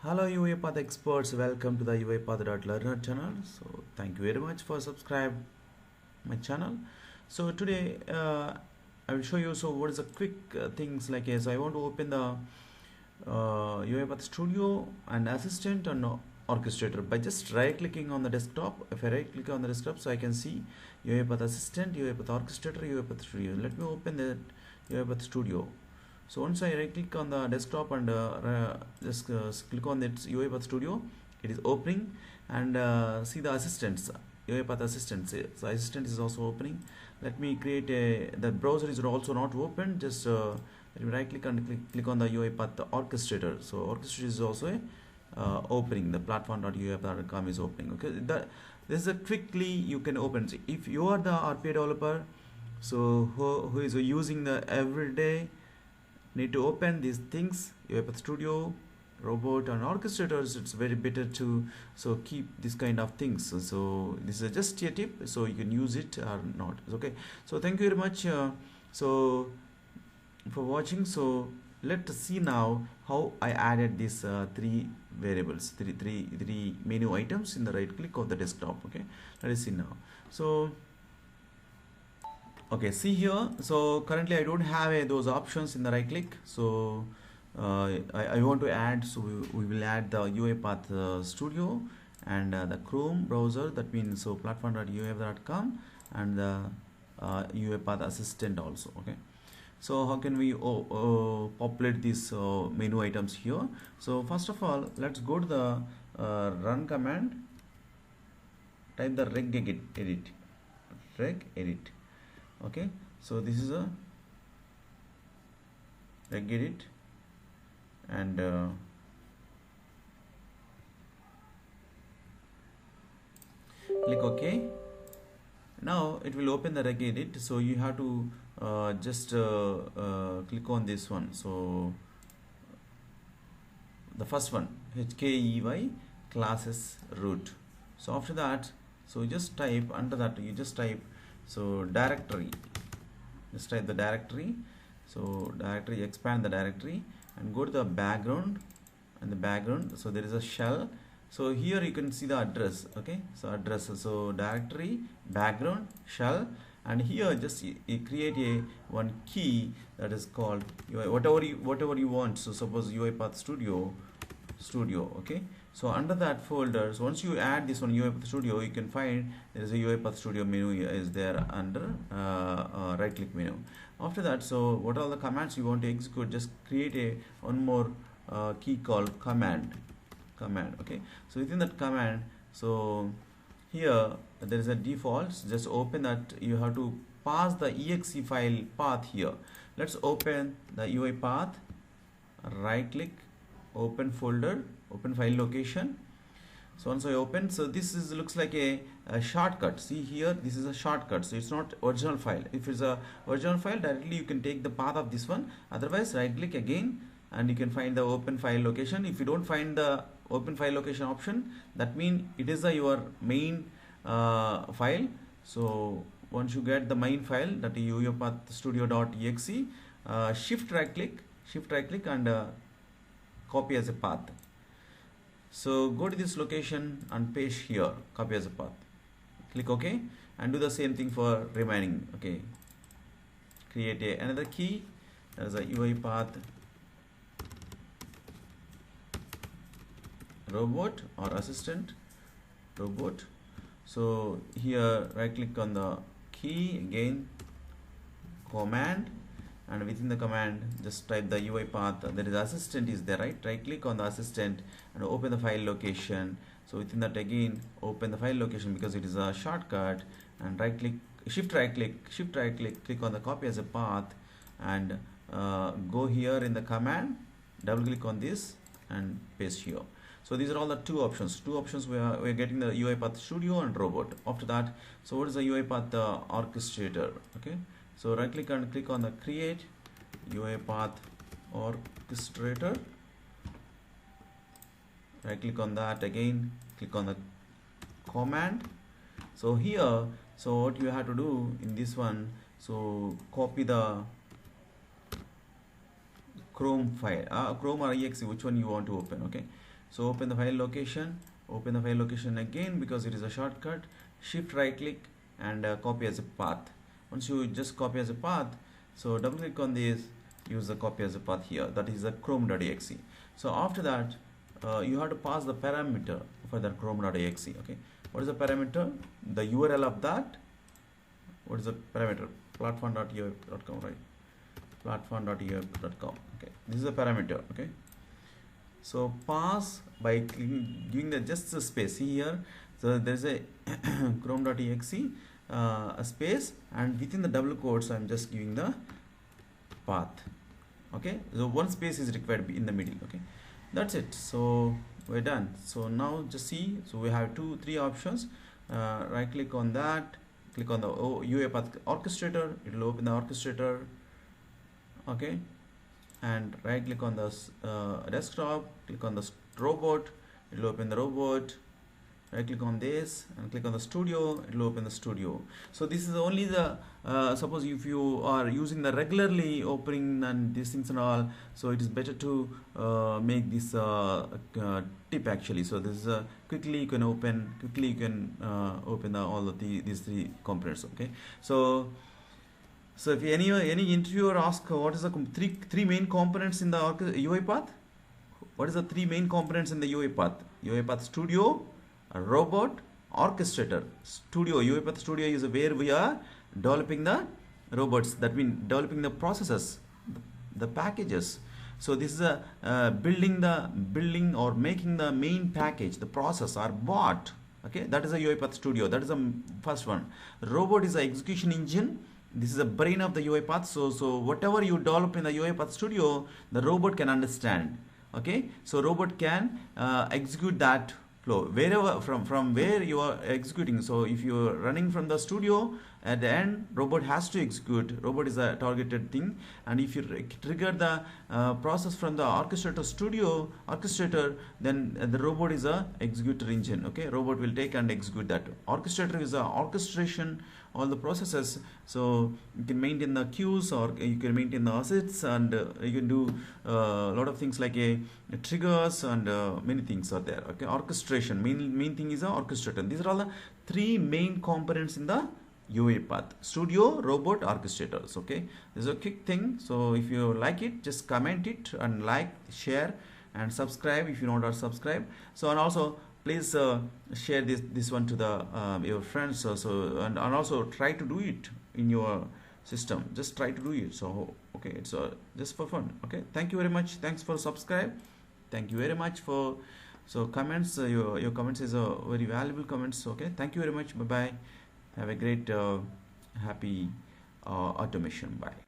Hello UiPath experts, welcome to the UiPath.learner channel. So thank you very much for subscribe my channel. So today I will show you what is the quick things like so I want to open the UiPath Studio and Assistant and Orchestrator by just right clicking on the desktop. If I right click on the desktop, so I can see UiPath Assistant, UiPath Orchestrator, UiPath Studio. Let me open the UiPath Studio. So once I right click on the desktop and just click on that UiPath Studio, it is opening, and see the assistants, UiPath Assistants. So assistant is also opening. Let me create the browser is also not open. Just let me right click and click on the UiPath Orchestrator. So Orchestrator is also opening. The platform.uipath.com is opening. Okay, this is a quickly you can open. So if you are the RPA developer, so who is using the everyday, need to open these things, UiPath Studio, robot and orchestrators, it's very better to keep this kind of things. So this is just a tip, so you can use it or not. Okay, so thank you very much so for watching. So let's see now how I added these three variables, three menu items in the right click of the desktop. Okay, let us see now. So okay, see here, so currently I don't have those options in the right click. So I want to add, so we will add the UiPath Studio and the Chrome browser, that means so platform.uipath.com and the UiPath Assistant also. Okay, so how can we populate these menu items here? So first of all, let's go to the run command, type the regedit. Okay, so this is a regedit, and click OK. Now it will open the regedit. So you have to just click on this one. So the first one, HKEY classes root. So after that, so just type under that, you just type so directory, just type the directory. So directory, expand the directory and go to the background, and the background, so there is a shell. So here you can see the address. Okay, so address, so directory, background, shell, and here just you create one key that is called whatever you want. So suppose UiPath Studio. Okay, so under that folder, so once you add this one UiPath Studio, you can find there is a UiPath Studio menu is there under right click menu. After that, so what are the commands you want to execute? Just create one more key called command. Okay, so within that command, so here there is a default. Just open that. You have to pass the exe file path here. Let's open the UiPath, right click, open folder, open file location. So once I open, so this looks like a shortcut. See here, this is a shortcut, so it's not original file. If it's a original file, directly you can take the path of this one. Otherwise, right click again and you can find the open file location. If you don't find the open file location option, that means it is your main file. So once you get the main file, that is UiPath Studio.exe, shift right click and copy as a path. So go to this location and paste here, copy as a path. Click OK and do the same thing for remaining. Okay, create another key as a UiPath robot or assistant robot. So here right click on the key, again command, and within the command just type the UiPath. There is assistant is there, right click on the assistant and open the file location. So within that, again open the file location because it is a shortcut, and right click, shift right click, click on the copy as a path, and go here in the command, double click on this and paste here. So these are all the two options we are getting, the UiPath Studio and robot. After that, so what is the UiPath orchestrator? Okay, so right click and click on the create UiPath orchestrator. Right click on that, again click on the command. So here, so what you have to do in this one, so copy the Chrome file, Chrome or exe, which one you want to open. Okay, So open the file location, open the file location again because it is a shortcut. Shift right click and copy as a path. Once you just copy as a path, so double click on this, use the copy as a path here, that is the chrome.exe. So after that you have to pass the parameter for that chrome.exe. Okay, what is the parameter? The URL of that. What is the parameter? Platform.uip.com, right? Platform.uip.com. Okay, this is the parameter. Okay, so pass by giving the just a space here. So there is a chrome.exe a space, and within the double quotes I'm just giving the path. Okay, so one space is required in the middle. Okay, that's it. So we're done. So now just see, so we have three options. Right click on that, click on the UiPath orchestrator, it will open the orchestrator. Okay, and right click on the desktop, click on the robot, it will open the robot. Right click on this and click on the studio, it will open the studio. So this is only the suppose if you are using the regularly opening and these things and all, so it is better to make this tip actually. So this is quickly you can open all of these three components. Okay, so if any interviewer asks what is the three main components in the UiPath, what is the three main components in the UiPath? UiPath Studio, a robot, orchestrator. Studio, UiPath Studio is where we are developing the robots, that means developing the processes, the packages. So this is a building or making the main package, the process or bot. Okay, that is a UiPath Studio. That is the first one. Robot is the execution engine. This is the brain of the UiPath. So whatever you develop in the UiPath Studio, the robot can understand. Okay, so robot can execute that flow wherever from where you are executing. So if you are running from the studio, at the end robot has to execute. Robot is a targeted thing, and if you trigger the process from the orchestrator, then the robot is a executor engine. Okay, robot will take and execute that. Orchestrator is a orchestration all the processes, so you can maintain the queues or you can maintain the assets, and you can do a lot of things like triggers and many things are there. Okay, orchestration, main thing is the orchestrator. These are all the three main components in the UiPath: Studio, Robot, Orchestrators. Okay, this is a quick thing. So if you like it, just comment it and like, share, and subscribe if you not subscribe. So, and also please share this one to the your friends also, and also try to do it in your system. Just try to do it. So okay, it's just for fun. Okay, thank you very much. Thanks for subscribe. Thank you very much for comments. Your comments is a very valuable comments. Okay, thank you very much. Bye bye. Have a great happy automation. Bye.